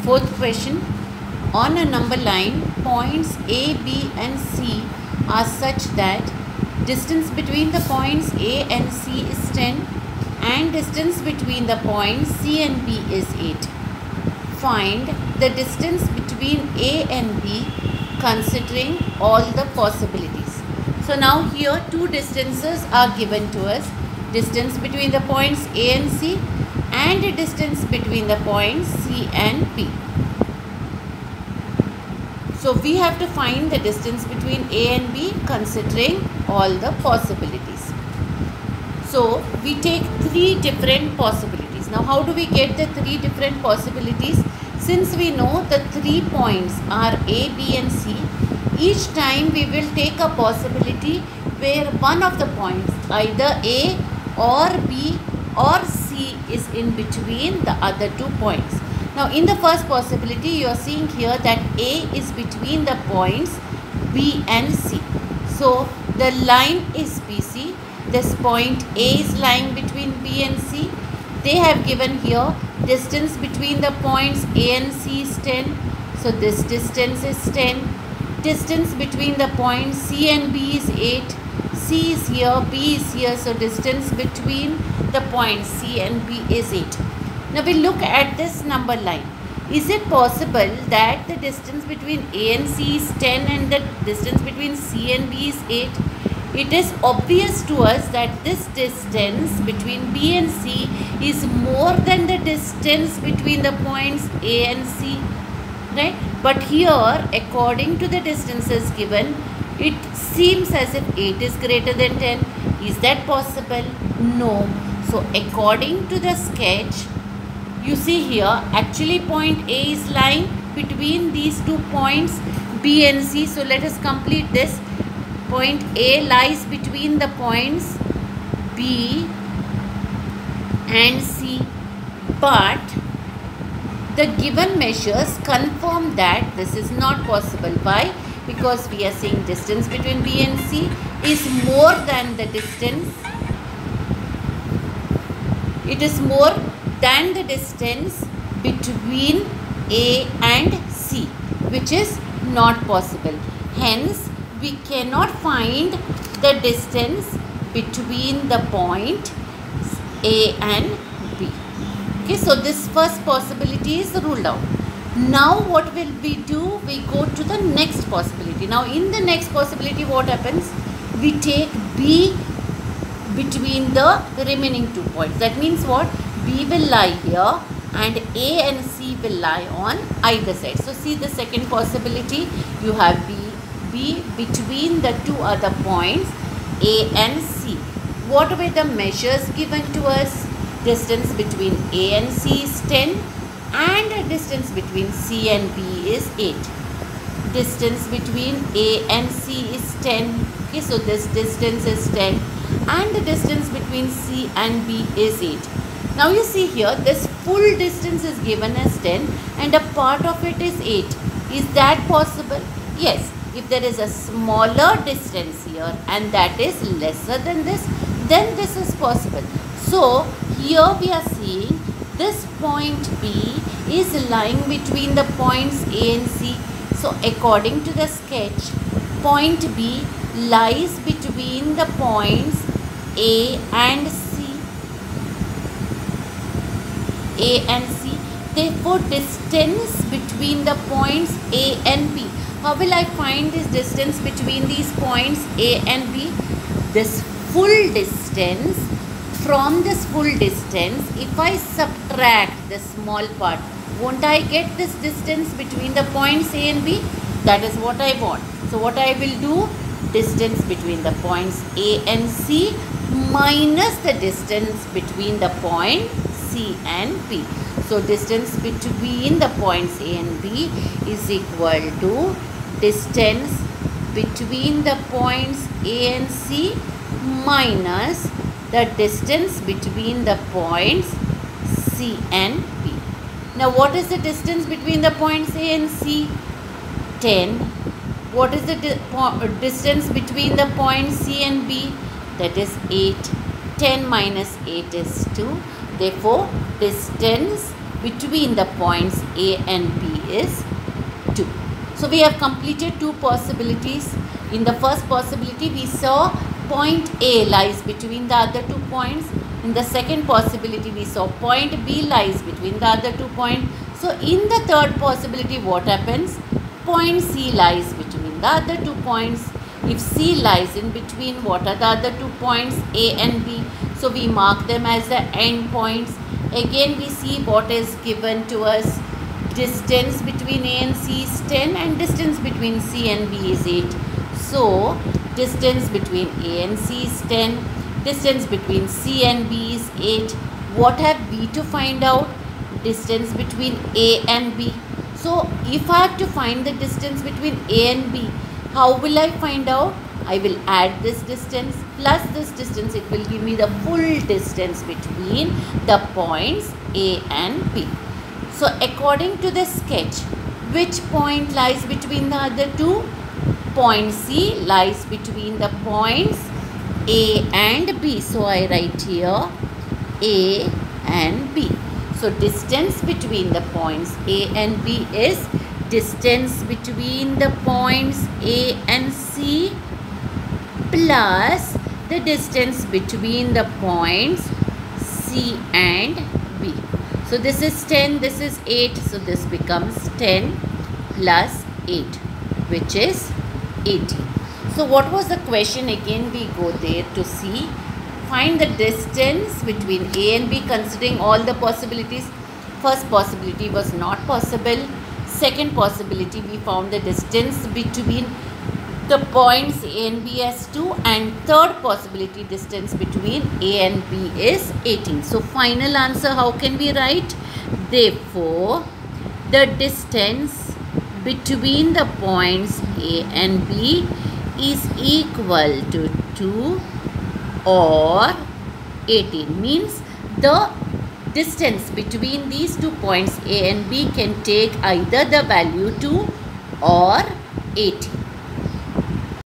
Fourth question. On a number line, points A, B and C are such that distance between the points A and C is 10 and distance between the points C and B is 8. Find the distance between A and B considering all the possibilities. So now here two distances are given to us. Distance between the points A and C and a distance between the points C and B. So we have to find the distance between A and B considering all the possibilities. So we take three different possibilities. Now how do we get the three different possibilities? Since we know the 3 points are A, B and C, each time we will take a possibility where one of the points, either A or B or C, is in between the other 2 points. Now in the first possibility you are seeing here that A is between the points B and C. So the line is BC. This point A is lying between B and C. They have given here distance between the points A and C is 10. So this distance is 10. Distance between the points C and B is 8. C is here, B is here. So distance between the points C and B is 8. Now we look at this number line. Is it possible that the distance between A and C is 10 and the distance between C and B is 8? It is obvious to us that this distance between B and C is more than the distance between the points A and C, right? But here, according to the distances given, it seems as if 8 is greater than 10. Is that possible? No. So according to the sketch, you see here, actually point A is lying between these 2 points B and C. So let us complete this. Point A lies between the points B and C, but the given measures confirm that this is not possible. Why? Because we are saying distance between B and C is more than the distance. It is more than the distance between A and C, which is not possible. Hence, we cannot find the distance between the point A and B. Okay, so this first possibility is ruled out. Now what will we do? We go to the next possibility. Now in the next possibility, what happens? We take B between the remaining 2 points. That means what? B will lie here and A and C will lie on either side. So see the second possibility. You have B between the 2 other points A and C. What were the measures given to us? Distance between A and C is 10 and distance between C and B is 8. Distance between A and C is 10. Okay, so this distance is 10 and the distance between C and B is 8. Now you see here, this full distance is given as 10 and a part of it is 8. Is that possible? Yes. If there is a smaller distance here and that is lesser than this, then this is possible. So here we are seeing this point B is lying between the points A and C. So according to the sketch, point B lies between the points A and C. A and C. Therefore, distance between the points A and B. How will I find this distance between these points A and B? This full distance, from this full distance, if I subtract the small part, won't I get this distance between the points A and B? That is what I want. So what I will do? Distance between the points A and C minus the distance between the point C and B. So distance between the points A and B is equal to distance between the points A and C minus the distance between the points C and B. Now what is the distance between the points A and C? 10. What is the distance between the points C and B? That is 8. 10 minus 8 is 2. Therefore, distance between the points A and B is 2. So we have completed two possibilities. In the first possibility, we saw point A lies between the other 2 points. In the second possibility, we saw point B lies between the other 2 points. So in the third possibility, what happens? Point C lies between the other 2 points. If C lies in between, what are the other 2 points? A and B. So we mark them as the end points. Again, we see what is given to us. Distance between A and C is 10 and distance between C and B is 8. So distance between A and C is 10. Distance between C and B is 8. What have we to find out? Distance between A and B. So if I have to find the distance between A and B, how will I find out? I will add this distance plus this distance. It will give me the full distance between the points A and B. So according to the sketch, which point lies between the other two? Point C lies between the points A and B. So I write here A and B. So distance between the points A and B is distance between the points A and C plus the distance between the points C and B. So this is 10, this is 8. So this becomes 10 plus 8, which is 18. So what was the question? Again, we go there to see. Find the distance between A and B considering all the possibilities. First possibility was not possible. Second possibility, we found the distance between the points A and B as 2. And third possibility, distance between A and B is 18. So final answer, how can we write? Therefore, the distance between the points A and B is equal to 2 or 18. Means the distance between these 2 points A and B can take either the value 2 or 18.